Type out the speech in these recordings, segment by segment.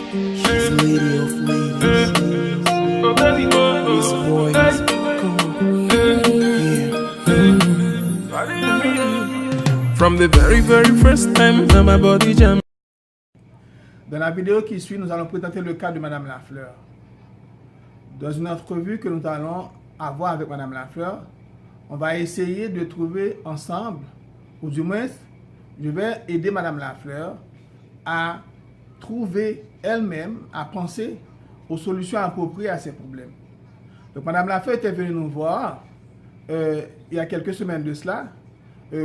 She's lady of ladies. This boys, come on, yeah. From the very first time, now my body jam. Dans la vidéo qui suit, nous allons présenter le cas de Madame Lafleur. Dans une entrevue que nous allons avoir avec Madame Lafleur, on va essayer de trouver ensemble, ou du moins, je vais aider Madame Lafleur à trouver elle-même, à penser aux solutions appropriées à ses problèmes. Donc Madame Lafleur était venue nous voir il y a quelques semaines de cela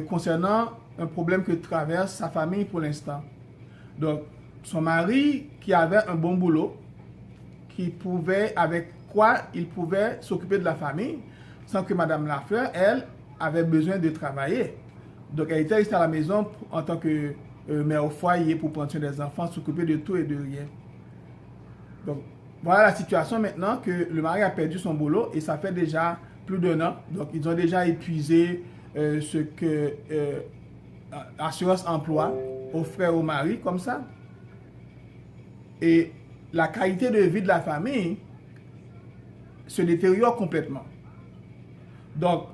concernant un problème que traverse sa famille pour l'instant. Donc son mari qui avait un bon boulot, avec quoi il pouvait s'occuper de la famille, sans que Madame Lafleur, elle, avait besoin de travailler. Donc elle était restée à la maison en tant que mère au foyer pour prendre soin des enfants, s'occuper de tout et de rien. Donc voilà la situation maintenant que le mari a perdu son boulot et ça fait déjà plus d'un an. Donc ils ont déjà épuisé ce que Assurance Emploi offrait au mari comme ça. Et la qualité de vie de la famille se détériore complètement. Donc,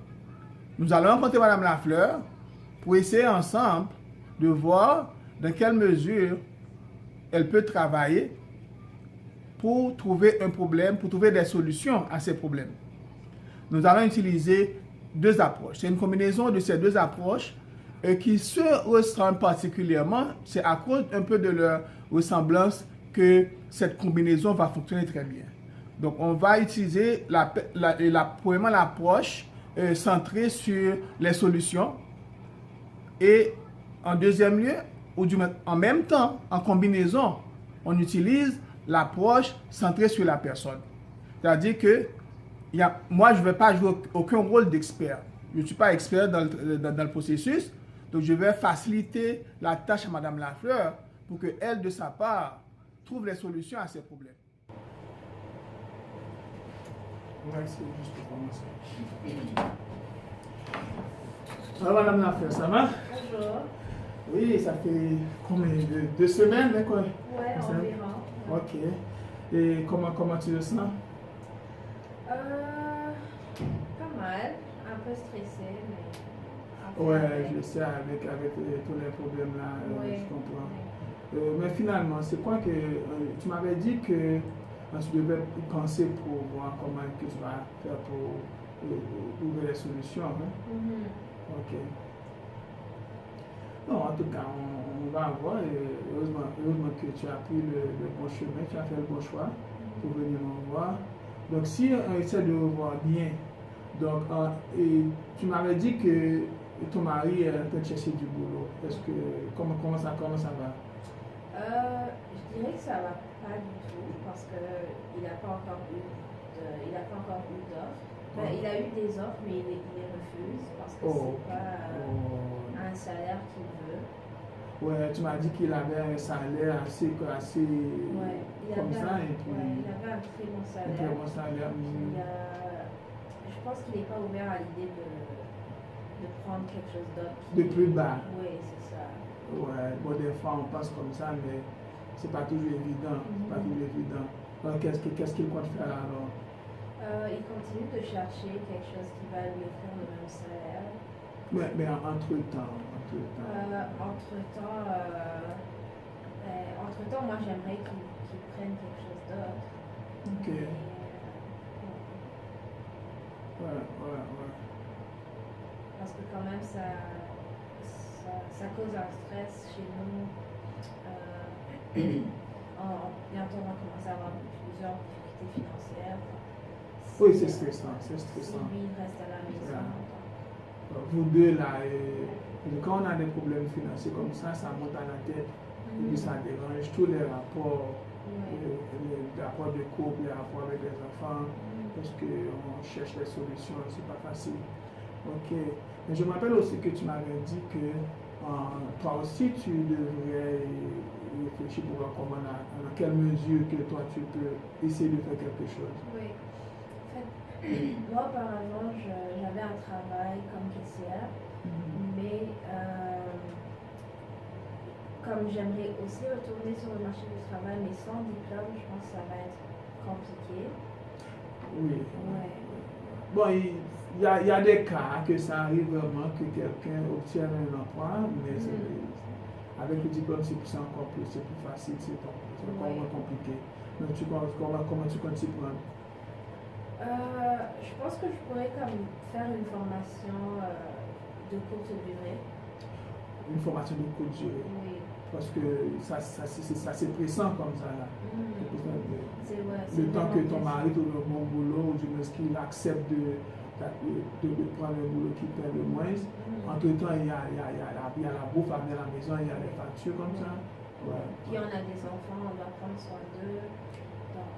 nous allons rencontrer Madame Lafleur pour essayer ensemble de voir dans quelle mesure elle peut travailler pour trouver un problème, pour trouver des solutions à ces problèmes. Nous allons utiliser deux approches. C'est une combinaison de ces deux approches qui se ressemblent particulièrement. C'est à cause un peu de leur ressemblance que cette combinaison va fonctionner très bien. Donc, on va utiliser premièrement l'approche centrée sur les solutions et en deuxième lieu, ou du moins en même temps, en combinaison, on utilise l'approche centrée sur la personne. C'est-à-dire que moi, je ne vais pas jouer aucun rôle d'expert. Je ne suis pas expert dans le processus, donc je vais faciliter la tâche à Madame Lafleur pour qu'elle, de sa part, trouve les solutions à ces problèmes. On va essayer juste pour commencer. Alors, Madame Lafleur, ça va? Bonjour. Oui, ça fait combien deux semaines, hein, quoi? Ouais, environ. Ok. Et comment tu le sens? Pas mal. Un peu stressée, mais... Ouais, je sais, avec tous les problèmes là, oui. je comprends. Mais finalement, c'est quoi que tu m'avais dit que tu devais penser pour voir comment que tu vas faire pour trouver les solutions. Hein? Ok. Non, en tout cas, on va voir. Et heureusement que tu as pris le bon chemin, tu as fait le bon choix pour venir me voir. Donc, si on essaie de voir bien, donc, et tu m'avais dit que ton mari est en train de chercher du boulot. Est-ce que comment ça va? Je dirais que ça va pas du tout parce que il n'a pas encore eu d'offres. Ben, il a eu des offres, mais il les refuse parce que c'est pas un salaire qu'il veut. Ouais, tu m'as dit qu'il avait un salaire assez Ouais, comme ça et puis il avait un très bon salaire. très bon salaire. Je pense qu'il n'est pas ouvert à l'idée de prendre quelque chose d'autre. De plus bas. Oui, c'est ça. Ouais, bon, des fois on pense comme ça, mais c'est pas toujours évident. Pas toujours évident. Donc, qu'est-ce qu'il compte faire alors? Il continue de chercher quelque chose qui va lui offrir le même salaire. Mais entre-temps. Entre-temps, moi j'aimerais qu'il prenne quelque chose d'autre. Ok. Ouais. Parce que quand même, ça cause un stress chez nous. Bientôt, on va commencer à avoir plusieurs difficultés financières. Oui, c'est stressant. Si lui reste à la maison. Ouais. Vous deux, là, quand on a des problèmes financiers comme ça monte à la tête. Et puis ça dérange tous les rapports, les rapports de couple, les rapports avec les enfants, parce qu'on cherche des solutions, c'est pas facile. Ok. Mais je me rappelle aussi que tu m'avais dit que toi aussi tu devrais réfléchir pour voir comment, dans quelle mesure que toi tu peux essayer de faire quelque chose. Oui. En fait, moi auparavant j'avais un travail comme caissière, mais comme j'aimerais aussi retourner sur le marché du travail, mais sans diplôme, je pense que ça va être compliqué. Oui. Ouais. Bon, il y a des cas que ça arrive vraiment que quelqu'un obtienne un emploi, mais avec le diplôme, c'est encore plus, c'est plus facile, c'est encore moins compliqué. Donc, comment tu comptes t'y prendre? Je pense que je pourrais comme faire une formation de courte durée. Une formation de courte durée. Oui. Parce que ça c'est pressant comme ça là. Le temps que ton mari trouve un bon boulot, ou du moins qu'il accepte de prendre un boulot qui paie le moins. Entre-temps, il y a la bouffe à venir à la maison, il y a les factures comme ça. Ouais. Puis on a des enfants, on doit prendre soin d'eux. Donc,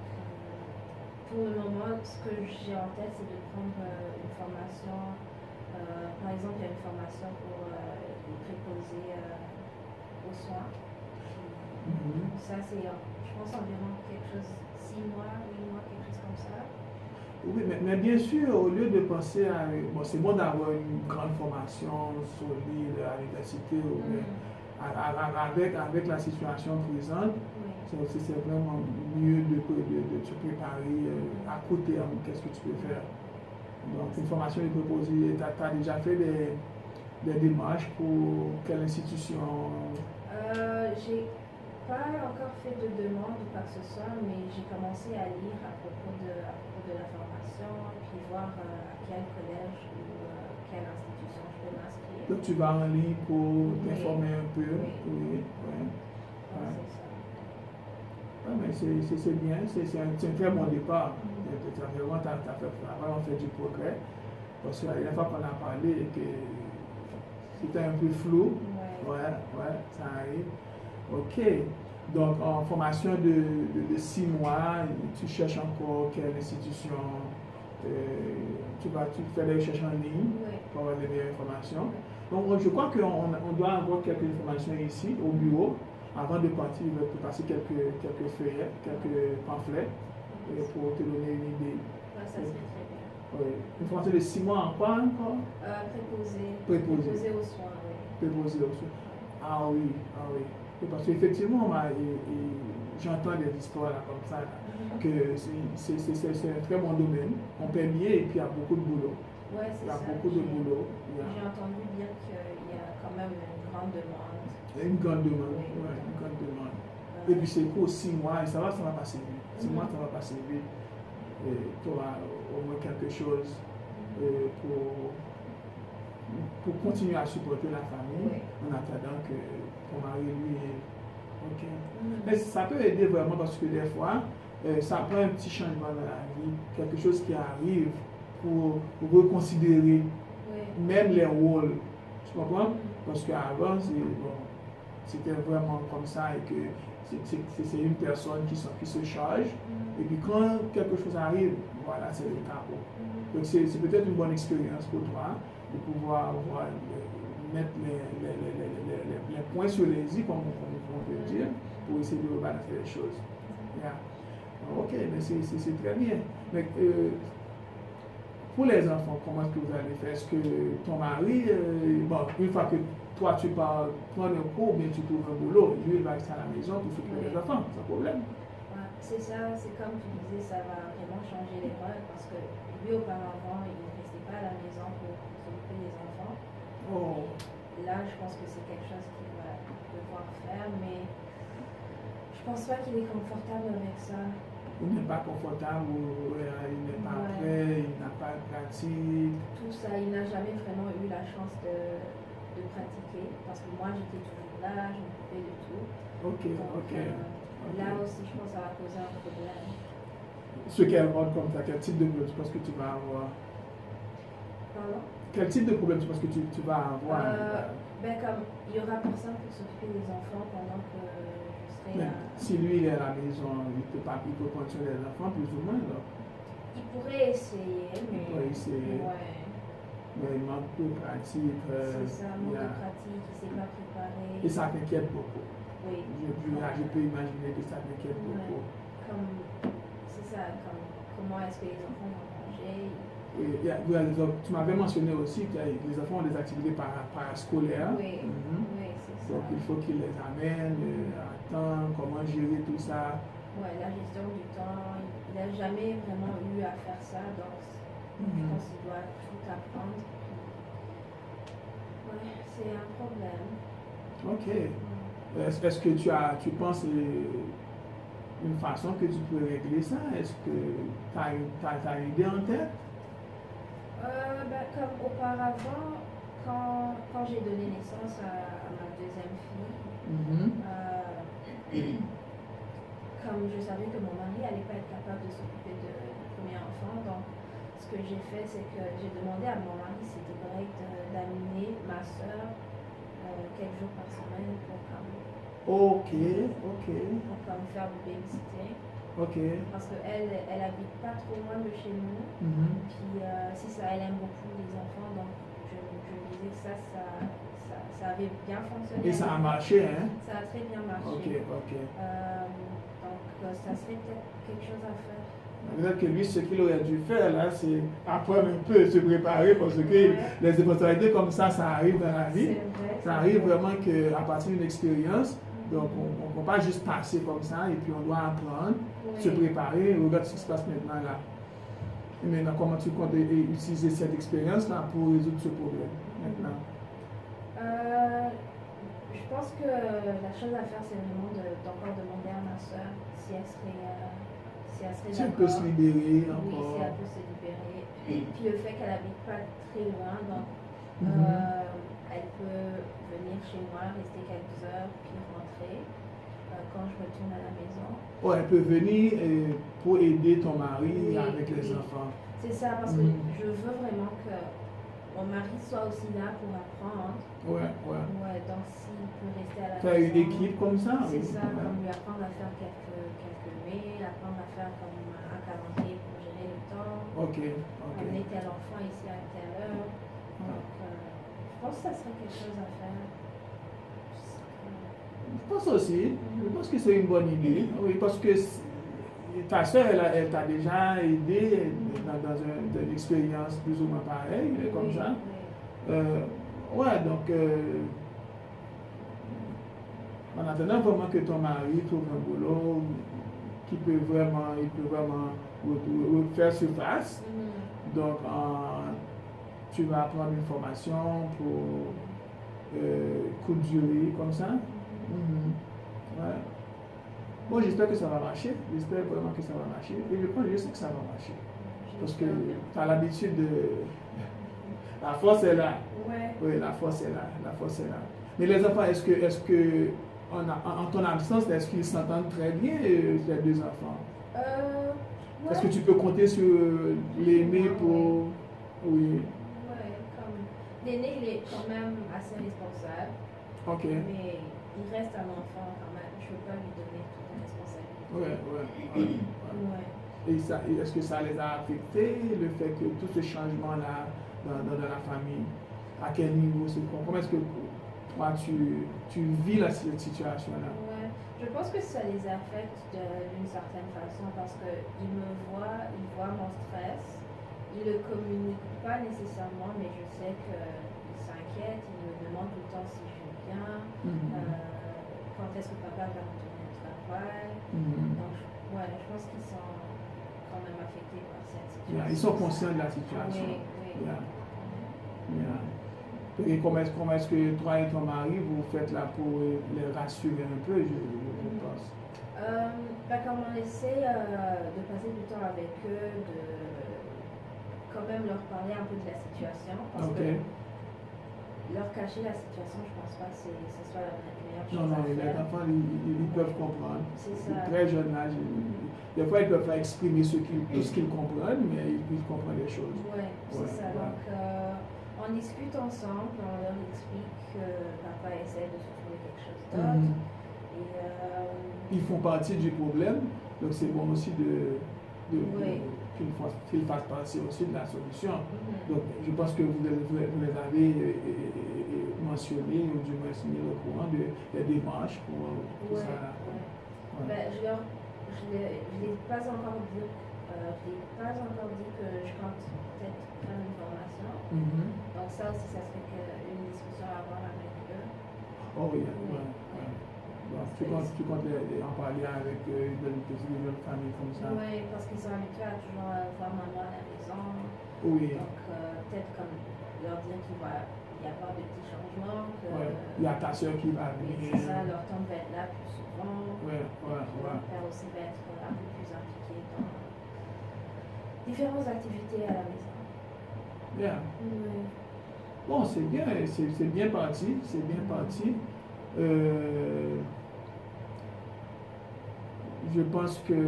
pour le moment, ce que j'ai en tête, c'est de prendre une formation. Par exemple, il y a une formation pour les préposés aux soins. Ça, c'est, je pense, environ quelque chose, 6 mois, 8 mois, quelque chose comme ça. Oui, mais bien sûr, au lieu de penser à... Bon, c'est bon d'avoir une grande formation solide à l'université, mais avec la situation présente, c'est vraiment mieux de te préparer à court terme, qu'est-ce que tu peux faire. Donc, une formation est proposée, tu as déjà fait des démarches pour quelle institution? J'ai pas encore fait de demande ou quoi que ce soit, mais j'ai commencé à lire à propos de la formation, puis voir à quel collège ou quelle institution je peux m'inscrire. Donc tu vas en ligne pour t'informer un peu. Oui. Ouais. Mais c'est bien, c'est un très bon départ. Tu as vraiment fait du progrès. Parce que la dernière fois qu'on a parlé, et que c'était un peu flou. Ouais, ça arrive. Ok. Donc, en formation de 6 mois, tu cherches encore quelle institution, tu fais des recherches en ligne pour avoir des meilleures informations. Donc, je crois qu'on doit avoir quelques informations ici au bureau. Avant de partir, il va te passer quelques feuillets, quelques pamphlets pour te donner une idée. Ça serait très bien. Oui. Une formation de 6 mois en quoi encore? Préposé aux soins, oui. Préposé aux soins. Ah oui. Parce qu'effectivement, j'entends des histoires là, comme ça, là, que c'est un très bon domaine. On paie bien et puis il y a beaucoup de boulot. Ouais, c'est ça. Il y a beaucoup de boulot. J'ai entendu dire qu'il y a quand même une grande demande. Une grande demande, une grande demande. Et puis c'est court, 6 mois, et ça va passer vite. 6 mois, ça va passer vite. Tu auras au moins quelque chose pour continuer à supporter la famille en attendant que ton mari, lui, ok. Mais ça peut aider vraiment parce que des fois, ça prend un petit changement dans la vie, quelque chose qui arrive pour reconsidérer même les rôles. Tu comprends? Parce qu'avant, c'était vraiment comme ça et que c'est une personne qui se charge. Et puis quand quelque chose arrive, voilà, c'est le chaos. Donc c'est peut-être une bonne expérience pour toi de pouvoir mettre les points sur les i, comme on peut dire, pour essayer de rebalancer les choses. Yeah. Ok, mais c'est très bien. Mais, pour les enfants, comment est-ce que vous allez faire? Est-ce que ton mari, une fois que toi tu pars prendre un cours, bien tu trouves un boulot, lui il va rester à la maison pour s'occuper des enfants, sans problème. C'est ça, c'est comme tu disais, ça va vraiment changer les rôles parce que lui auparavant il ne restait pas à la maison pour s'occuper des enfants. Là je pense que c'est quelque chose qu'il va devoir faire, mais je pense pas qu'il est confortable avec ça. Il n'est pas confortable, il n'est pas prêt, il n'a pas de pratique. Tout ça, il n'a jamais vraiment eu la chance de pratiquer parce que moi j'étais toujours là, je m'occupais de tout. Donc, là aussi, je pense que ça va causer un problème. Ce qu'elle montre comme ça, quel type de problème tu penses que tu vas avoir? Pardon? Quel type de problème tu penses que tu vas avoir? Comme il y aura personne pour s'occuper des enfants pendant que je serai si lui est à la maison, il peut prendre sur les enfants plus ou moins là. Il pourrait essayer, mais. Il pourrait essayer. Ouais. Mais il manque de pratique. C'est ça, manque de pratique, il ne s'est pas préparé. Et ça t'inquiète beaucoup. Oui. Je peux imaginer que ça m'inquiète beaucoup. C'est ça, comment est-ce que les enfants vont manger. Tu m'avais mentionné aussi que les enfants ont des activités parascolaires. Oui, c'est ça. Donc il faut qu'il les amène à temps, comment gérer tout ça. Ouais, la gestion du temps, il n'a jamais vraiment eu à faire ça, donc je pense qu'il doit tout apprendre. Ouais, c'est un problème. Ok. Est-ce que tu penses une façon que tu peux régler ça? Est-ce que tu as une idée en tête? Comme auparavant, quand j'ai donné naissance à ma deuxième fille, comme je savais que mon mari n'allait pas être capable de s'occuper du premier enfant, donc ce que j'ai fait, c'est que j'ai demandé à mon mari si c'était correct d'amener ma soeur quelques jours par semaine pour Ok. comme faire du babysitting. Ok. Parce qu'elle habite pas trop loin de chez nous. Puis si ça, elle aime beaucoup les enfants, donc je disais que ça avait bien fonctionné. Et ça a marché, hein? Ça a très bien marché. Ok. Donc ça serait peut-être quelque chose à faire. Peut-être que lui, ce qu'il aurait dû faire, là, c'est apprendre un peu, se préparer, parce que les éventualités comme ça arrive dans la vie. Vrai, ça arrive vraiment qu'à partir d'une expérience, donc on ne peut pas juste passer comme ça, et puis on doit apprendre, se préparer. Regarde ce qui se passe maintenant là. Et maintenant, comment tu comptes utiliser cette expérience-là pour résoudre ce problème maintenant? Je pense que la chose à faire, c'est vraiment d'encore demander à ma soeur si elle serait Si elle peut se libérer encore. Oui, si elle peut se libérer. Et puis le fait qu'elle habite pas très loin, donc elle peut venir chez moi, rester quelques heures, puis rentrer quand je retourne à la maison. Oh, elle peut venir pour aider ton mari avec les enfants. C'est ça, parce que je veux vraiment que mon mari soit aussi là pour apprendre. Ouais, donc s'il peut rester à la maison. Tu as une équipe comme ça? C'est ça, comme lui apprendre à faire quelques mails, apprendre à faire comme un calendrier pour gérer le temps. Ok. Amener tel enfant ici à telle heure. Donc, je pense que ça serait quelque chose à faire. Je pense aussi. Je pense que c'est une bonne idée. Oui, parce que ta soeur, elle t'a déjà aidé dans une expérience plus ou moins pareille, comme ça. Donc, en attendant vraiment que ton mari trouve un boulot il peut vraiment faire surface. Donc, tu vas prendre une formation pour courte durée, comme ça. Bon, j'espère que ça va marcher. J'espère vraiment que ça va marcher. Et je sais que ça va marcher. Parce que tu as l'habitude de... La force est là. Oui, la force est là. Mais les enfants, est-ce que en ton absence, est-ce qu'ils s'entendent très bien, les deux enfants? Est-ce que tu peux compter sur l'aîné pour... Oui. Comme l'aîné, il est quand même assez responsable. Ok. Mais il reste un enfant quand même. Je ne peux pas lui donner toute la responsabilité. Et est-ce que ça les a affectés, le fait que tout ce changement-là dans la famille, à quel niveau c'est? Comment est-ce que toi tu vis cette situation-là? Je pense que ça les affecte d'une certaine façon parce qu'ils me voient, ils voient mon stress. Ils ne le communiquent pas nécessairement, mais je sais qu'ils s'inquiètent, ils me demandent tout le temps si je vais bien, quand est-ce que papa va retourner au travail. Donc, je pense qu'ils sont quand même affectés par cette situation. Ils sont conscients de la situation. Oui. Et comment est-ce que toi et ton mari, vous faites là pour les rassurer un peu, je pense? Comme on essaie de passer du temps avec eux, de quand même leur parler un peu de la situation, parce que leur cacher la situation, je pense pas que ce soit la meilleure chose à faire. Les enfants, ils peuvent comprendre. C'est ça. Très jeune âge. Des fois, ils peuvent pas exprimer tout ce qu'ils comprennent, mais ils comprennent les choses. C'est ça. Donc, on discute ensemble, on leur explique que papa essaie de se trouver quelque chose d'autre. Ils font partie du problème, donc c'est bon aussi qu'ils fassent partie aussi de la solution. Donc je pense que vous les avez mentionnés, ou du moins mis au courant des démarches pour ça. Je n'ai pas encore dit que je compte peut-être faire une formation. Donc ça aussi, ça serait une discussion à avoir avec eux. Oh oui, Oui, ouais. oui. Donc, tu comptes en parler avec des jeunes familles comme ça? Oui, parce qu'ils sont habitués à toujours voir maman à la maison. Oui. Donc, peut-être comme leur dire qu'il va y avoir de petits changements. Que, Ouais. Il y a ta soeur qui va oui, venir. c'est ça, leur tante va être là plus souvent. Ouais. Leur père aussi va être un peu plus impliqué dans différentes activités à la maison. Bien. Oui. Bon, c'est bien parti, c'est bien parti. Je pense que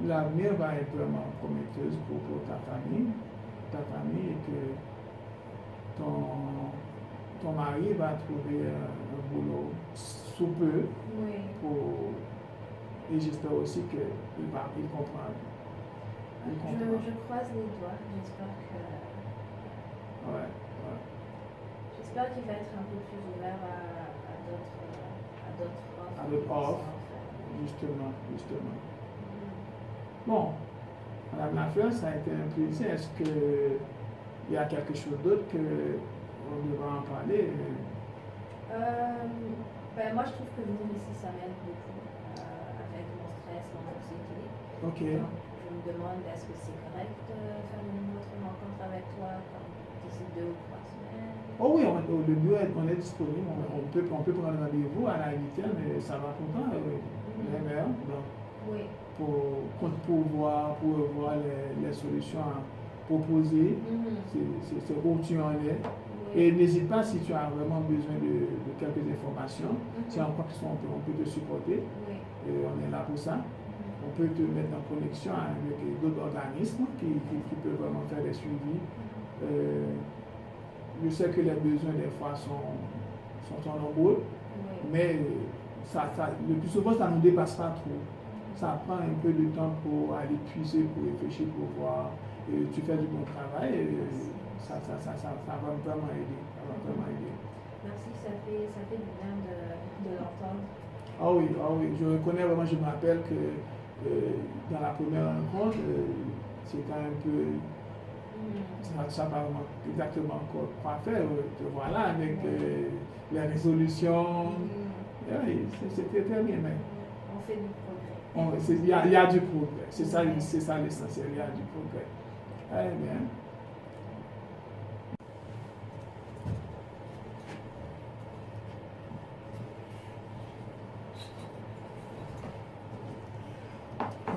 l'avenir va être vraiment prometteuse pour ta famille et que ton mari va trouver un boulot sous peu. Oui. Et j'espère aussi qu'il comprend. Je croise les doigts, j'espère que... Ouais. J'espère qu'il va être un peu plus ouvert à d'autres offres. À d'autres offres. Justement. Bon, Madame Lafleur, ça a été un plaisir. Est-ce qu'il y a quelque chose d'autre qu'on devra en parler? Moi, je trouve que venir ici, ça m'aide beaucoup avec mon stress, mon anxiété. Ok. Donc, je me demande, est-ce que c'est correct de faire une autre rencontre avec toi d'ici 2 ou 3 semaines? Oh oui, le bureau on est disponible. On peut prendre rendez-vous à la 8e, mais ça va tout le temps, même heure. Donc, oui. pour voir les solutions à proposer, c'est où tu en es. Oui. Et n'hésite pas si tu as vraiment besoin de quelques informations. Si encore on peut te supporter. Oui. Et on est là pour ça. On peut te mettre en connexion avec d'autres organismes qui peuvent vraiment faire des suivis. Je sais que les besoins des fois sont nombreux, mais le plus souvent ça ne nous dépasse pas trop. Ça prend un peu de temps pour aller puiser, pour réfléchir, pour voir. Tu fais du bon travail et ça va vraiment aider. Merci, ça fait du bien de l'entendre. Ah oui, je reconnais vraiment, je me rappelle que dans la première rencontre, c'était un peu... Ça pas vraiment exactement quoi faire. Te voilà avec les résolutions. Oui, c'était très bien. Mais on fait du progrès. Il y a du progrès. C'est ça l'essentiel. Il y a du progrès. Très bien.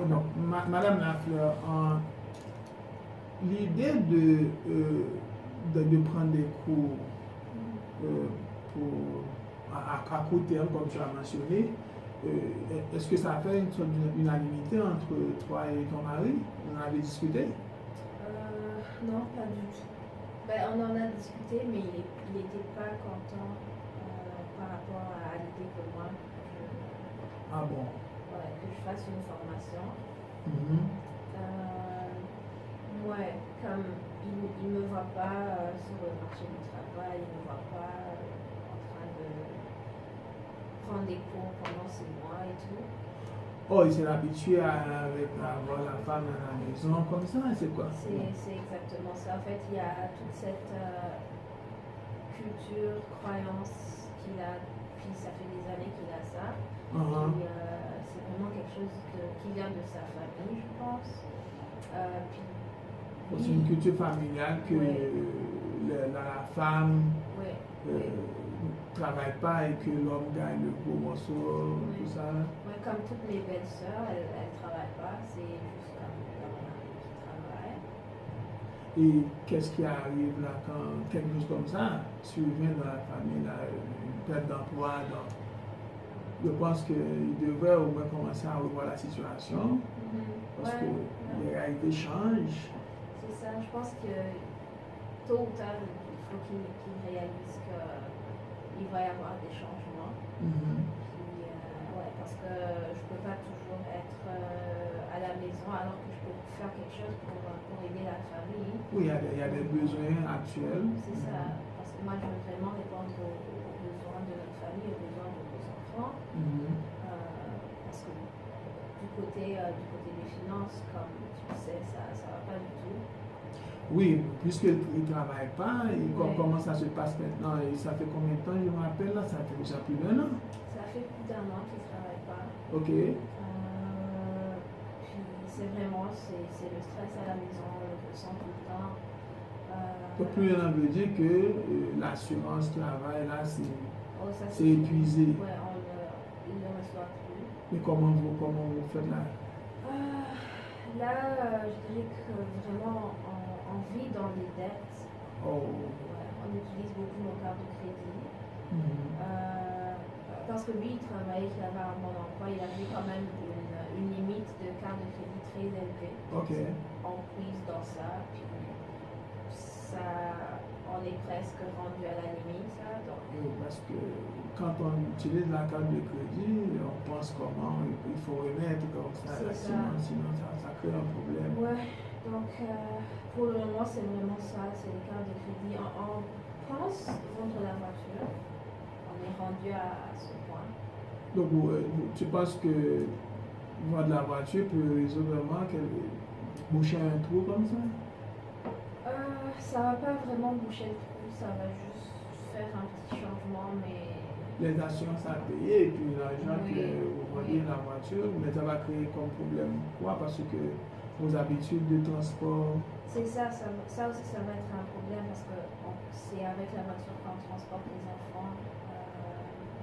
Donc, Madame Lafleur, l'idée de prendre des cours à court terme, comme tu as mentionné, est-ce que ça fait une sorte d'unanimité entre toi et ton mari? Vous en avez discuté? Non, pas du tout. On en a discuté, mais il n'était pas content par rapport à l'idée que moi, Ah bon? Ouais, que je fasse une formation. Comme il ne me voit pas sur le marché du travail, il ne me voit pas en train de prendre des cours pendant 6 mois et tout. Oh, il s'est habitué à avoir la femme à la maison comme ça, c'est quoi? C'est exactement ça. En fait, il y a toute cette culture, croyance qu'il a, puis ça fait des années qu'il a ça. C'est vraiment quelque chose qui vient de sa famille, je pense. C'est une culture familiale que la femme ne travaille pas et que l'homme gagne le gros morceau, tout ça. Comme toutes mes belles-sœurs, elles ne travaillent pas, c'est juste comme leur mari qui travaille. Et qu'est-ce qui arrive là quand quelque chose comme ça survient dans la famille, là, une perte d'emploi? Je pense qu'il devrait au moins commencer à revoir la situation parce que les réalités changent. C'est ça, je pense que tôt ou tard, il faut qu'il réalise qu'il va y avoir des changements. Parce que je ne peux pas toujours être à la maison alors que je peux faire quelque chose pour aider la famille. Oui, il y a des besoins actuels. C'est ça, parce que moi je veux vraiment répondre aux besoins de notre famille, aux besoins de nos enfants. Parce que du côté des finances, comme tu sais, ça ne va pas du tout. Oui, puisqu'il ne travaille pas, et Oui. comment ça se passe maintenant? Et ça fait combien de temps, je me rappelle, là? Ça fait déjà plus d'1 an. Ça fait plus d'1 an qu'il ne travaille pas. Ok. Puis c'est vraiment, c'est le stress à la maison, on le ressent tout le temps. Donc, plus on veut dire que l'assurance travail, là, Ça, c'est épuisé. Ouais, il ne le reçoit plus. Mais comment vous faites là? Là, je dirais que vraiment, on vit dans les dettes. Oh. Ouais, on utilise beaucoup nos cartes de crédit. Mhm. Parce que lui, il travaillait, il avait un bon emploi, il avait quand même une limite de carte de crédit très élevée. Ok. On puise dans ça, puis ça, on est presque rendu à la limite, ça. Donc, Parce que quand on utilise la carte de crédit, on pense comment il faut remettre comme ça, C'est sinon ça crée un problème. ouais, donc pour le moment, c'est vraiment ça, c'est les cartes de crédit. On pense vendre la voiture, on est rendu à ce point. Donc tu penses que vendre la voiture peut résoudre vraiment boucher un trou comme ça? Ça va pas vraiment boucher le trou, ça va juste faire un petit changement, mais Les assurances à payer et puis l'argent Oui, que vous vendez la voiture, mais ça va créer comme problème quoi? Parce que vos habitudes de transport. c'est ça aussi ça va être un problème parce que c'est avec la voiture qu'on transporte les enfants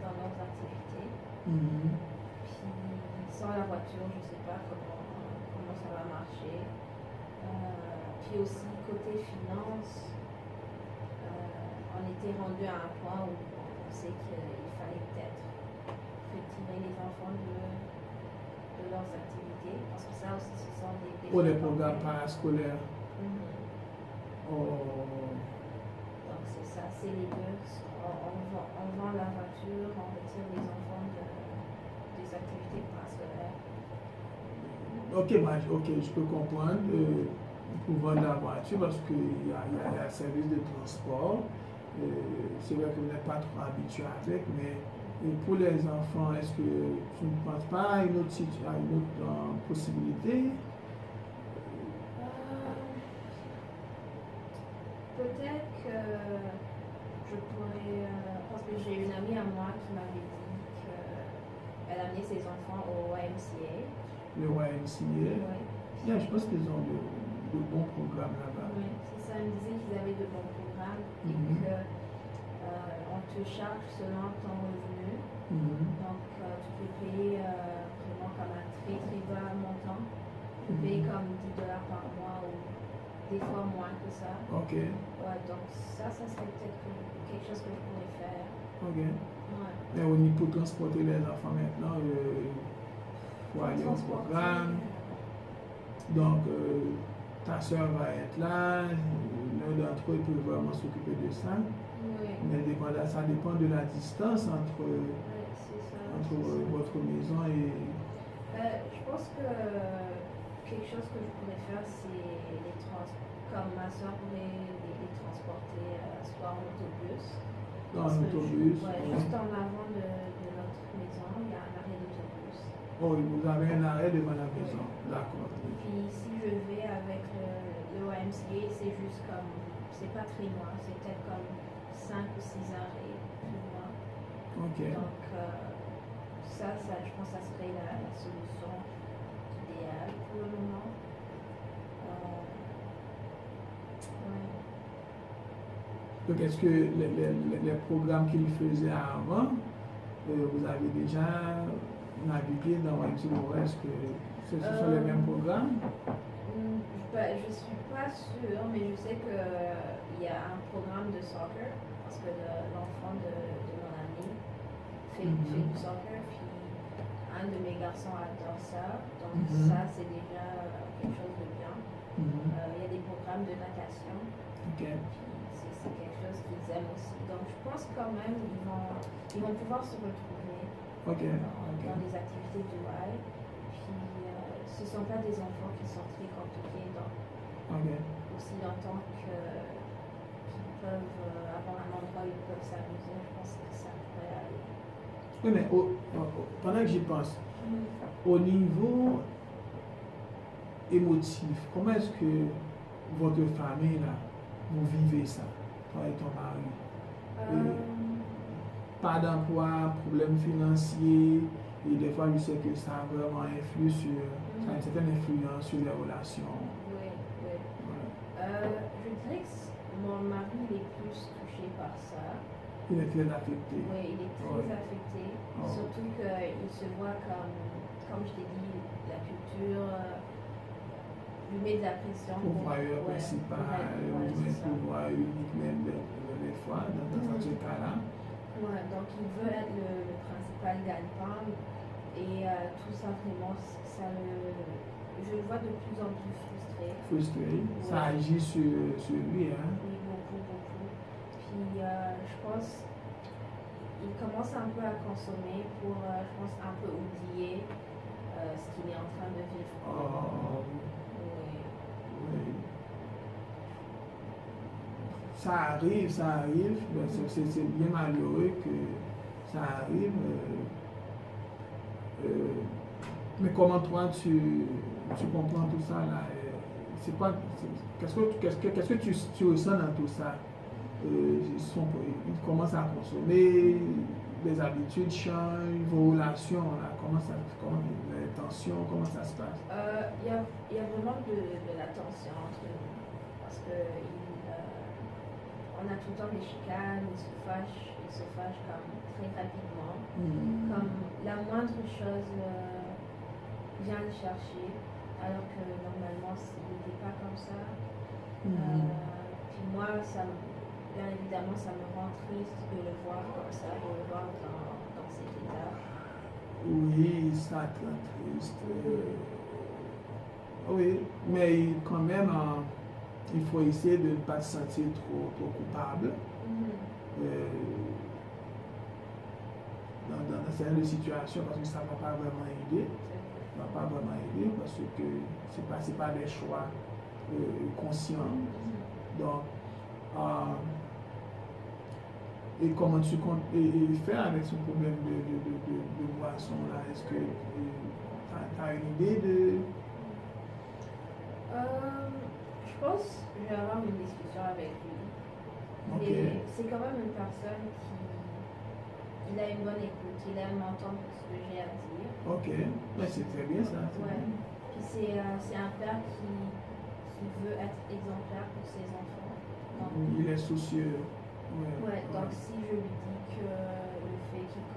dans leurs activités. Mhm. Puis sans la voiture, je sais pas comment ça va marcher. Puis aussi côté finance, on était rendu à un point où on sait qu'il fallait peut-être retirer les enfants de leurs activités parce que ça aussi ce sont des Pour les programmes parascolaires. Mhm. Oh. Donc c'est ça, c'est les deux. On vend la voiture, on retire les enfants des activités parascolaires. Ok, je peux comprendre pour vendre la voiture parce qu'il y a un service de transport. C'est vrai que vous n'êtes pas trop habitué avec, mais pour les enfants, est-ce que tu ne penses pas à une autre possibilité? Peut-être que je pourrais, parce que j'ai une amie à moi qui m'avait dit qu'elle amenait ses enfants au YMCA. Le YMCA? Oui. Yeah, je pense qu'ils ont de bons programmes là-bas. Oui, c'est ça, elle me disait qu'ils avaient de bons programmes et Mhm. que on te charge selon ton revenu. Mhm. Donc tu peux payer vraiment comme un très très bas montant. Tu peux payer Mhm. comme $10 par mois ou des fois moins que ça. Ok, Ouais, donc ça serait peut-être quelque chose que je pourrais faire. ok. Ouais. Mais au niveau pour transporter les enfants maintenant, il faut aller au Transporter, programme. Donc, ta soeur va être là, l'un d'entre eux peut vraiment s'occuper de ça. Oui, Mais ça dépend de la distance entre ouais, c'est ça. votre maison et. Je pense que quelque chose que je pourrais faire, c'est les transports. Comme ma soeur pourrait les transporter soit en autobus. Dans Parce que l'autobus. ouais, juste en avant de notre maison, il y a un arrêt d'autobus. Oh, vous avez un arrêt devant la maison. D'accord. Puis si je vais avec le YMCA, c'est juste comme, c'est pas très loin, c'est peut-être comme 5 ou 6 arrêts plus loin. Ok. Donc ça, je pense que ça serait la solution idéale pour le moment. Ouais. Donc, est-ce que les programmes qu'il faisait avant, vous avez déjà navigué dans YMCA? Est-ce que ce sont les mêmes programmes? Je suis pas sûre, mais je sais qu'il y a un programme de soccer, parce que l'enfant de mon ami fait du soccer, puis un de mes garçons adore ça, donc ça c'est déjà quelque chose de bien. Il y a des programmes de natation, Ok. c'est quelque chose qu'ils aiment aussi, donc je pense quand même ils vont pouvoir se retrouver Ok. dans les activités du Y. Puis ce ne sont pas des enfants qui sont très compliqués, donc aussi longtemps qu'ils peuvent avoir un endroit où ils peuvent s'amuser, je pense que ça pourrait aller. Oui, mais pendant que j'y pense, au niveau émotif, comment est-ce que votre famille, là, vous vivez ça, toi et ton mari? Pas d'emploi, problème financier, et des fois, je sais que ça a vraiment influé sur, ça a une certaine influence sur les relations. Oui, oui. Je dirais que mon mari il est plus touché par ça. Il est très affecté. Oui, il est très affecté. Surtout qu'il se voit comme je t'ai dit, la culture lui met de la pression. Pourvoyeur principal, ou même pourvoyeur unique même des fois, dans ce cas-là. Ouais, donc il veut être le principal gagne-pain et tout ça vraiment, je le vois de plus en plus frustré. Frustré, ça agit sur lui. Hein? Oui, beaucoup, beaucoup. Puis je pense il commence un peu à consommer pour, je pense, un peu oublier ce qu'il est en train de vivre. Oui. Ça arrive, c'est bien malheureux que ça arrive. Mais comment toi tu comprends tout ça là? C'est quoi? Qu'est-ce que tu ressens dans tout ça? Ils commencent à consommer, les habitudes changent, vos relations là, les tensions, comment ça se passe? Il y a vraiment de la tension entre nous parce que on a tout le temps des chicanes, ils se fâchent comme très rapidement. Comme la moindre chose vient le chercher, alors que normalement il n'était pas comme ça. Puis moi, bien évidemment, ça me rend triste de le voir comme ça, de le voir dans cet état. Oui, ça très triste. Oui, mais quand même, il faut essayer de ne pas se sentir trop coupable. Dans certaines situations, parce que ça ne va pas vraiment aider. Ça ne va pas vraiment aider parce que ce n'est pas des choix conscients. Donc, et comment tu comptes faire avec ce problème de boisson là? Est-ce que tu as une idée de... Je pense que je vais avoir une discussion avec lui. Okay. C'est quand même une personne il a une bonne écoute, il aime entendre ce que j'ai à dire. Ok, mais c'est très bien ça. Ouais. Puis c'est un père qui veut être exemplaire pour ses enfants. Donc, il est soucieux. Ouais, donc si je lui dis que le fait qu'il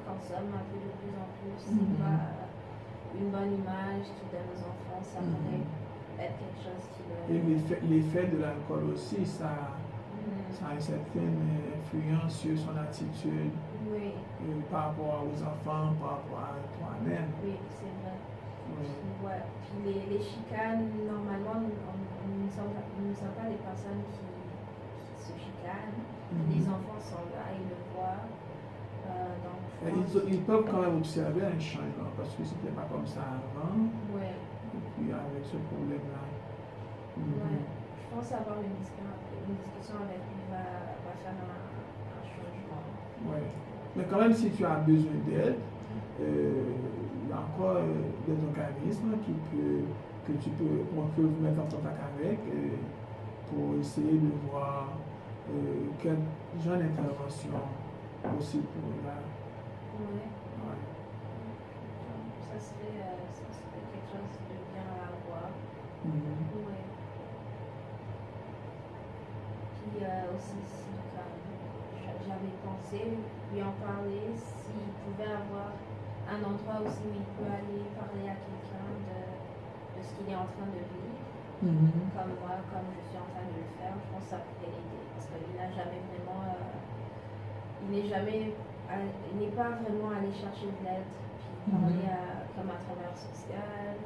consomme un peu de plus en plus, c'est pas une bonne image qu'il donne aux enfants, ça pourrait être quelque chose qui le... Et l'effet de l'alcool aussi, ça a une certaine influence sur son attitude par rapport aux enfants, par rapport à toi-même. Oui, c'est vrai. Ouais. Puis les chicanes, normalement, nous ne sommes pas des personnes qui se chicanent. Les enfants sont là, ils le voient. Donc, ils peuvent quand même observer un changement parce que c'était pas comme ça avant. Ouais. Et puis avec ce problème-là. Ouais. Je pense avoir une discussion avec lui va faire un changement. Ouais. Mais quand même, si tu as besoin d'aide, il y a encore des organismes qu'on peut vous mettre en contact avec pour essayer de voir quel genre d'intervention possible pour là. Ouais. Ça serait quelque chose de bien à voir. Ouais. Puis aussi, j'avais pensé lui en parler s'il pouvait avoir un endroit aussi où il peut aller parler à quelqu'un de ce qu'il est en train de vivre. Comme moi, comme je suis en train de le faire, je pense que ça pourrait l'aider parce qu'il n'a jamais vraiment, il n'est pas vraiment allé chercher de l'aide, puis parler comme un travailleur social,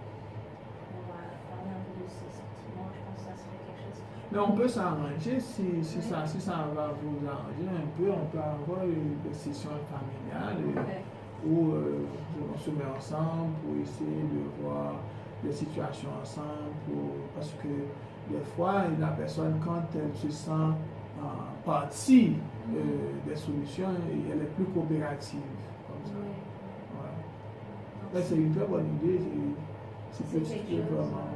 pour parler un peu de ses sentiments. Je pense que ça serait quelque chose qui... Mais on peut s'arranger si ça va vous arranger un peu, on peut avoir des sessions familiales où on se met ensemble pour essayer de voir les situations ensemble, parce que des fois, la personne, quand elle se sent partie des solutions, elle est plus coopérative, comme ça. Ouais. C'est une très bonne idée, si petit peu vraiment.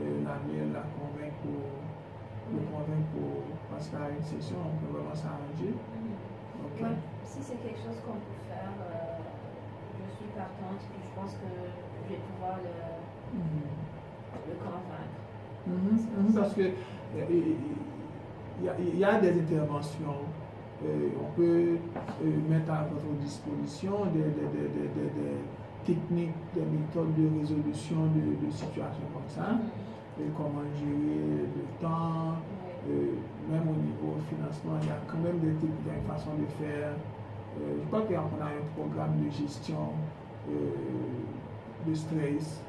la convaincre pour passer à une session, on peut vraiment s'arranger. Ok. Ouais, si c'est quelque chose qu'on peut faire, je suis partante, puis je pense que je vais pouvoir le convaincre. Parce que il y a des interventions. On peut mettre à votre disposition des techniques, des méthodes de résolution de situations comme ça. Et comment gérer le temps, même au niveau financement, il y a quand même des techniques, il y a une façon de faire. Je crois qu'on a un programme de gestion de stress,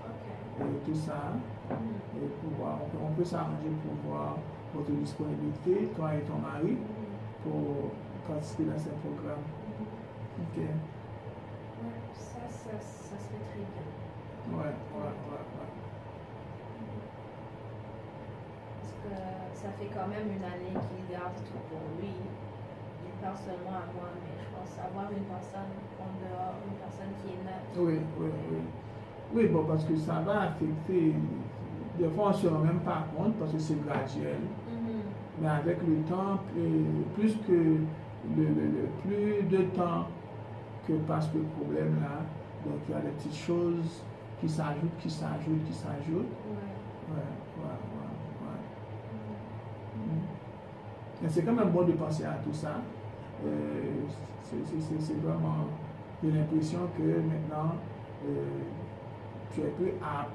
tout ça. Et on peut s'arranger pour voir votre disponibilité, toi et ton mari, pour participer dans ce programme. Ok. Ça serait très bien. Ouais. Parce que ça fait quand même une année qu'il garde tout pour lui. Il parle seulement à moi, mais je pense avoir une personne en dehors, une personne qui est neutre. Oui, bon, parce que ça va affecter. Des fois, on ne se rend même pas compte parce que c'est graduel. Mais avec le temps, plus de temps que passe le problème là, donc il y a des petites choses qui s'ajoutent. Mais c'est quand même bon de penser à tout ça. C'est vraiment, j'ai l'impression que maintenant, tu es plus apte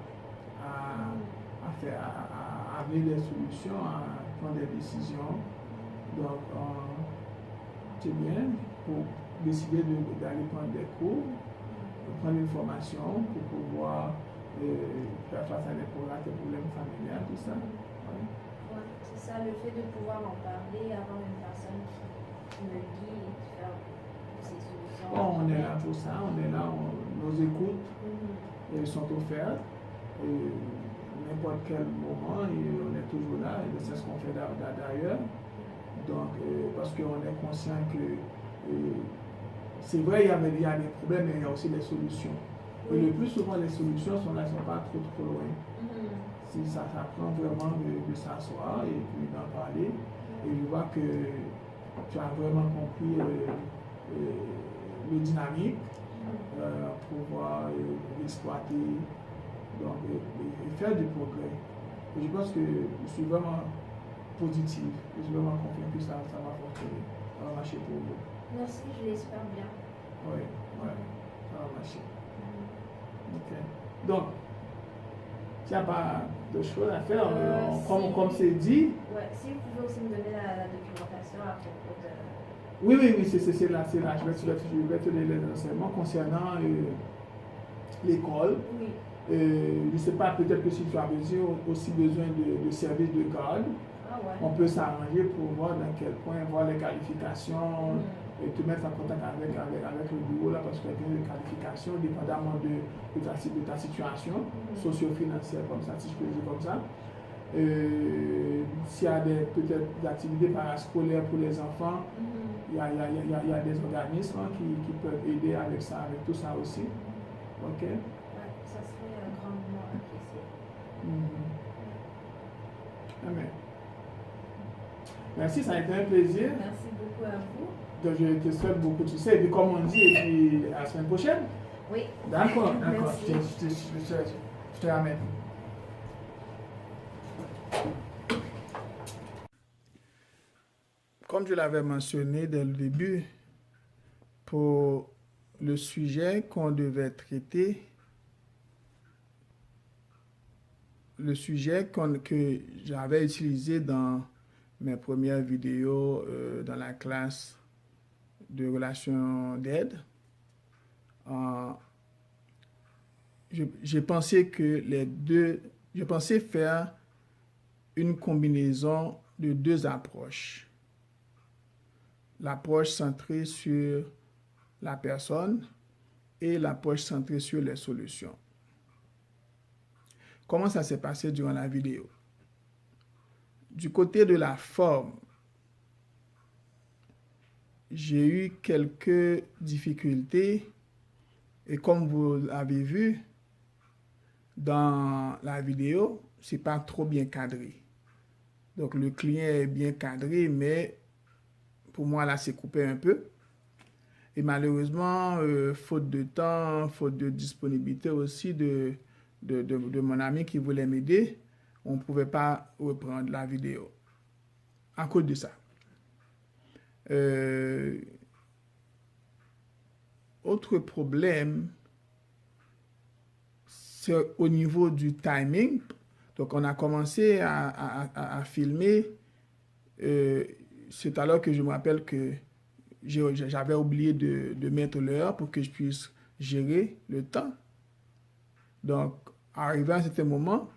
à amener des solutions, à prendre des décisions. Donc, c'est bien pour décider d'aller prendre des cours, prendre une formation pour pouvoir faire face à des problèmes familiaux, tout ça. Ouais, c'est ça, le fait de pouvoir en parler, avoir une personne qui me guide et qui fait ces solutions. Bon, on est là pour ça, nos écoutes sont offertes. N'importe quel moment, on est toujours là, et c'est ce qu'on fait d'ailleurs. Donc, parce qu'on est conscient que c'est vrai, il y a des problèmes, mais il y a aussi des solutions. Et le plus souvent, les solutions sont là, elles ne sont pas trop loin. Si ça prend vraiment de s'asseoir et puis d'en parler. Et je vois que tu as vraiment compris le dynamique pour pouvoir exploiter. Donc, et faire du progrès. Et je pense que je suis vraiment positif. Je suis vraiment confiant que ça va fonctionner. Ça va marcher pour vous. Merci, je l'espère bien. Oui, ça va marcher. Ok. Donc, il n'y a pas de choses à faire. Comme c'est dit. Ouais, si vous pouvez aussi me donner la documentation à propos de. Oui, c'est là. Je vais te donner les renseignements concernant l'école. Oui. Je ne sais pas, peut-être que si tu as aussi besoin de services de garde, on peut s'arranger pour voir dans quel point, voir les qualifications et te mettre en contact avec le bureau là, parce qu'il y a des qualifications dépendamment de ta situation socio-financière, comme ça, si je peux dire comme ça. S'il y a peut-être des activités parascolaires pour les enfants, il y a des organismes qui peuvent aider avec ça, avec tout ça aussi. Ok? Ça serait grandement apprécié. Amen. Merci, ça a été un plaisir. Merci beaucoup à vous. Donc, je te souhaite beaucoup de succès. Et puis, comme on dit, et puis à la semaine prochaine. Oui. D'accord. Merci. Je te ramène. Comme je l'avais mentionné dès le début, pour le sujet qu'on devait traiter, le sujet que j'avais utilisé dans mes premières vidéos dans la classe de relations d'aide, j'ai pensé je pensais faire une combinaison de deux approches. L'approche centrée sur la personne et l'approche centrée sur les solutions. Comment ça s'est passé durant la vidéo? Du côté de la forme, j'ai eu quelques difficultés et comme vous l'avez vu dans la vidéo, c'est pas trop bien cadré. Donc, le client est bien cadré, mais pour moi, là, c'est coupé un peu. Et malheureusement, faute de temps, faute de disponibilité aussi de mon ami qui voulait m'aider, on ne pouvait pas reprendre la vidéo. À cause de ça. Autre problème, c'est au niveau du timing. Donc, on a commencé à filmer. C'est alors que je me rappelle que j'avais oublié de mettre l'heure pour que je puisse gérer le temps. Donc, arrivé à un certain moment,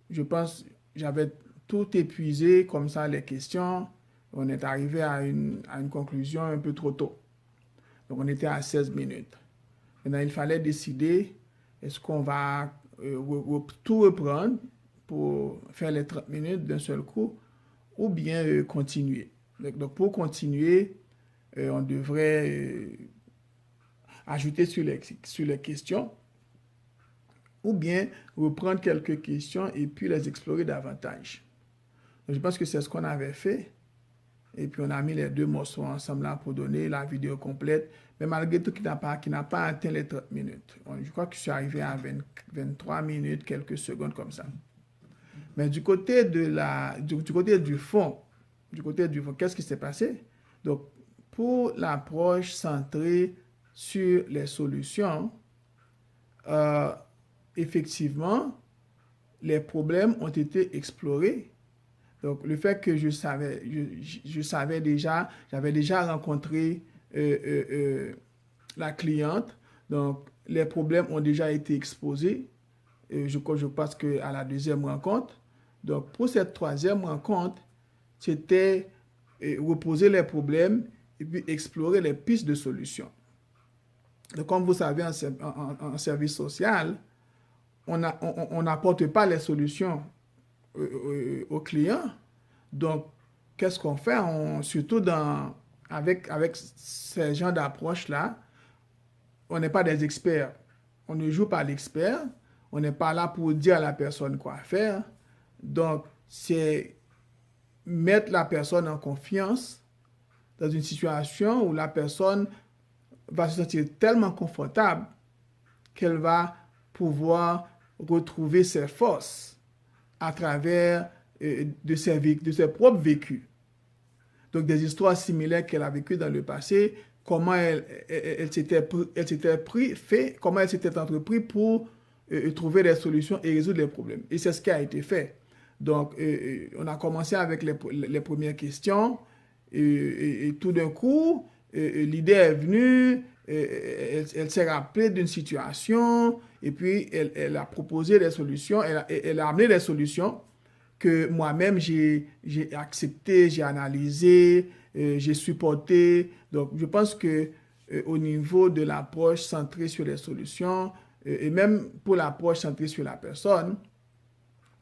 je pense j'avais tout épuisé, comme ça, les questions. On est arrivé à une conclusion un peu trop tôt. Donc, on était à 16 minutes. Maintenant, il fallait décider, est-ce qu'on va tout reprendre pour faire les 30 minutes d'un seul coup ou bien continuer. Donc, pour continuer, on devrait ajouter sur les questions ou bien reprendre quelques questions et puis les explorer davantage. Donc, je pense que c'est ce qu'on avait fait. Et puis, on a mis les deux morceaux ensemble là pour donner la vidéo complète. Mais malgré tout, qui n'a pas atteint les 30 minutes. Je crois que je suis arrivé à 23 minutes, quelques secondes comme ça. Mais du côté du fond, qu'est-ce qui s'est passé? Donc, pour l'approche centrée sur les solutions, effectivement, les problèmes ont été explorés. Donc, le fait que je savais déjà, j'avais déjà rencontré la cliente, donc les problèmes ont déjà été exposés. Je pense qu'à la deuxième rencontre. Donc, pour cette troisième rencontre, c'était reposer les problèmes et puis explorer les pistes de solutions. Donc, comme vous savez, en service social, on n'apporte pas les solutions aux clients. Donc, qu'est-ce qu'on fait? Surtout avec ces genres d'approche-là, on n'est pas des experts. On ne joue pas l'expert. On n'est pas là pour dire à la personne quoi faire. Donc, c'est mettre la personne en confiance dans une situation où la personne va se sentir tellement confortable qu'elle va pouvoir retrouver ses forces à travers de ses propres vécus. Donc, des histoires similaires qu'elle a vécues dans le passé, comment elle s'était entrepris pour trouver des solutions et résoudre les problèmes. Et c'est ce qui a été fait. Donc, on a commencé avec les premières questions et tout d'un coup, l'idée est venue, elle s'est rappelée d'une situation et puis elle a proposé des solutions, elle a amené des solutions que moi-même j'ai accepté, j'ai analysé, j'ai supporté. Donc, je pense que au niveau de l'approche centrée sur les solutions et même pour l'approche centrée sur la personne,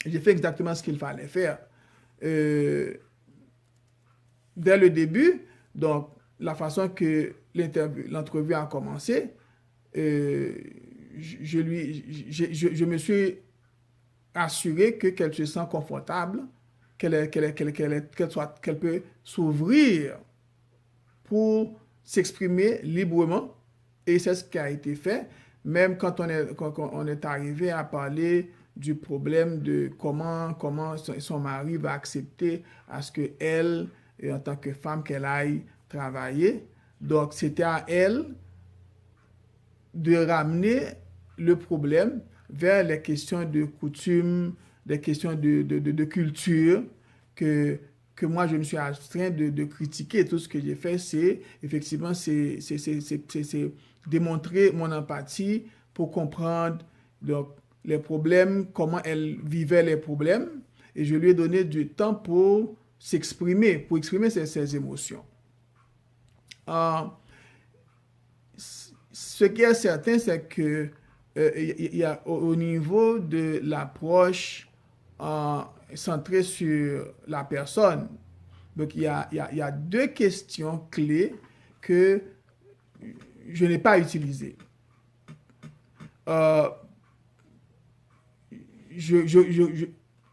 j'ai fait exactement ce qu'il fallait faire. Dès le début, donc la façon que l'entrevue a commencé, je me suis assuré qu'elle se sent confortable, qu'elle peut s'ouvrir pour s'exprimer librement. Et c'est ce qui a été fait, même quand on est arrivé à parler du problème de comment son mari va accepter à ce qu'elle, en tant que femme, qu'elle aille travailler. Donc, c'était à elle de ramener le problème vers les questions de coutume, des questions de culture que moi, je me suis astreint de critiquer. Tout ce que j'ai fait, c'est effectivement, c'est démontrer mon empathie pour comprendre donc, les problèmes, comment elle vivait les problèmes. Et je lui ai donné du temps pour s'exprimer, pour exprimer ses émotions. Ce qui est certain, c'est que il y a au niveau de l'approche centrée sur la personne, donc il y a deux questions clés que je n'ai pas utilisées.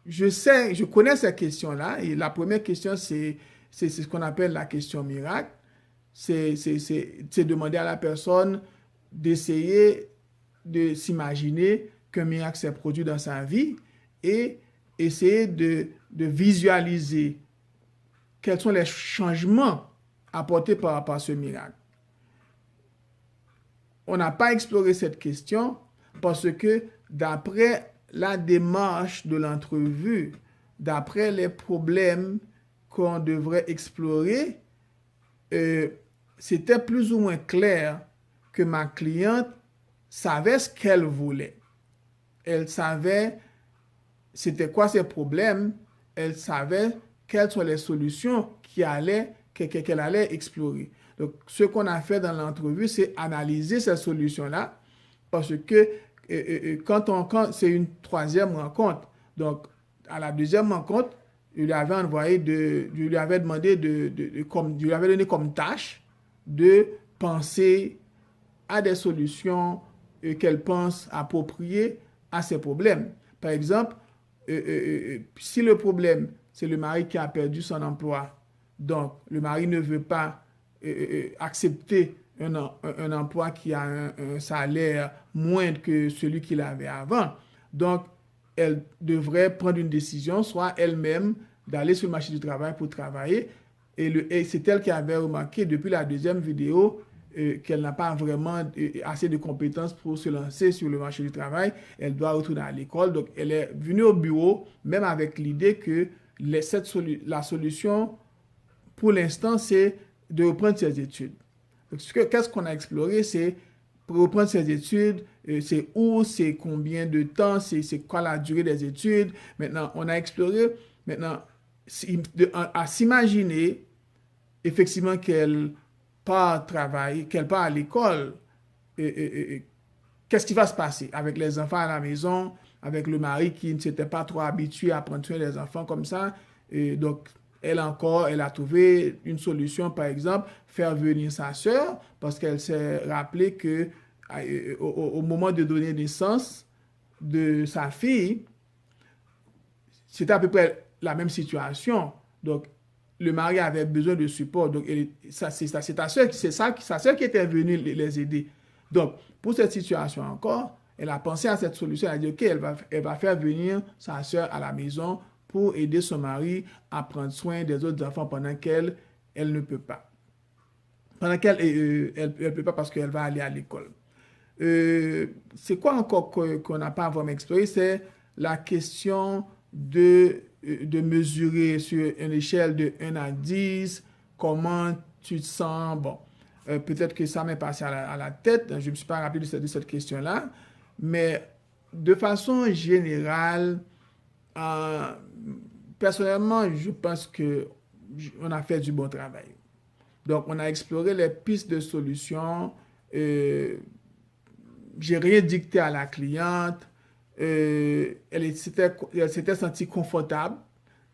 je connais ces questions-là. Et la première question, c'est ce qu'on appelle la question miracle. C'est demander à la personne d'essayer de s'imaginer qu'un miracle s'est produit dans sa vie et essayer de visualiser quels sont les changements apportés par rapport à ce miracle. On n'a pas exploré cette question parce que d'après la démarche de l'entrevue, d'après les problèmes qu'on devrait explorer, c'était plus ou moins clair que ma cliente savait ce qu'elle voulait. Elle savait c'était quoi ses problèmes, elle savait quelles sont les solutions qu'elle allait explorer. Donc, ce qu'on a fait dans l'entrevue, c'est analyser ces solutions-là parce que quand c'est une troisième rencontre, donc à la deuxième rencontre, je lui avais donné comme tâche de penser à des solutions qu'elle pense appropriées à ses problèmes. Par exemple, si le problème, c'est le mari qui a perdu son emploi, donc le mari ne veut pas accepter un emploi qui a un salaire moindre que celui qu'il avait avant. Donc, elle devrait prendre une décision, soit elle-même d'aller sur le marché du travail pour travailler. Et c'est elle qui avait remarqué depuis la deuxième vidéo qu'elle n'a pas vraiment assez de compétences pour se lancer sur le marché du travail. Elle doit retourner à l'école. Donc, elle est venue au bureau, même avec l'idée que la solution, pour l'instant, c'est de reprendre ses études. Donc, qu'est-ce qu'on a exploré? C'est pour reprendre ses études, c'est où, c'est combien de temps, c'est quoi la durée des études. Maintenant, on a exploré, à s'imaginer effectivement qu'elle part travailler, qu'elle part à l'école, qu'est-ce qui va se passer avec les enfants à la maison, avec le mari qui ne s'était pas trop habitué à prendre soin des enfants comme ça. Et donc, elle a trouvé une solution, par exemple, faire venir sa sœur, parce qu'elle s'est rappelé que au moment de donner naissance de sa fille, c'était à peu près la même situation. Donc, le mari avait besoin de support. Donc, c'est sa sœur qui était venue les aider. Donc, pour cette situation encore, elle a pensé à cette solution. Elle a dit, OK, elle va faire venir sa sœur à la maison pour aider son mari à prendre soin des autres enfants pendant qu'elle ne peut pas. Pendant qu'elle ne peut pas parce qu'elle va aller à l'école. C'est quoi encore qu'on n'a pas vraiment exploré? C'est la question de mesurer sur une échelle de 1 à 10, comment tu te sens. Bon, peut-être que ça m'est passé à la tête, je ne me suis pas rappelé de cette question-là, mais de façon générale, personnellement, je pense qu'on a fait du bon travail. Donc, on a exploré les pistes de solutions. J'ai rien dicté à la cliente. Elle s'était sentie confortable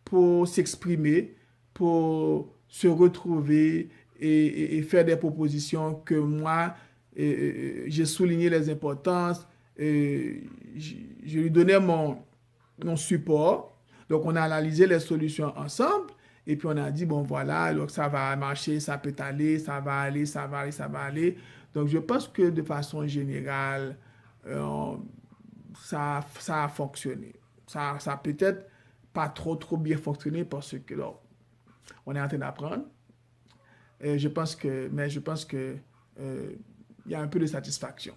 pour s'exprimer, pour se retrouver et faire des propositions que moi, j'ai souligné les importances. Je lui donnais mon support. Donc, on a analysé les solutions ensemble. Et puis, on a dit, bon, voilà, donc ça va marcher, ça peut aller, ça va aller, ça va aller, ça va aller. Donc, je pense que de façon générale, ça a fonctionné. Ça a peut-être pas trop bien fonctionné parce que là, on est en train d'apprendre. Je pense que il y a un peu de satisfaction.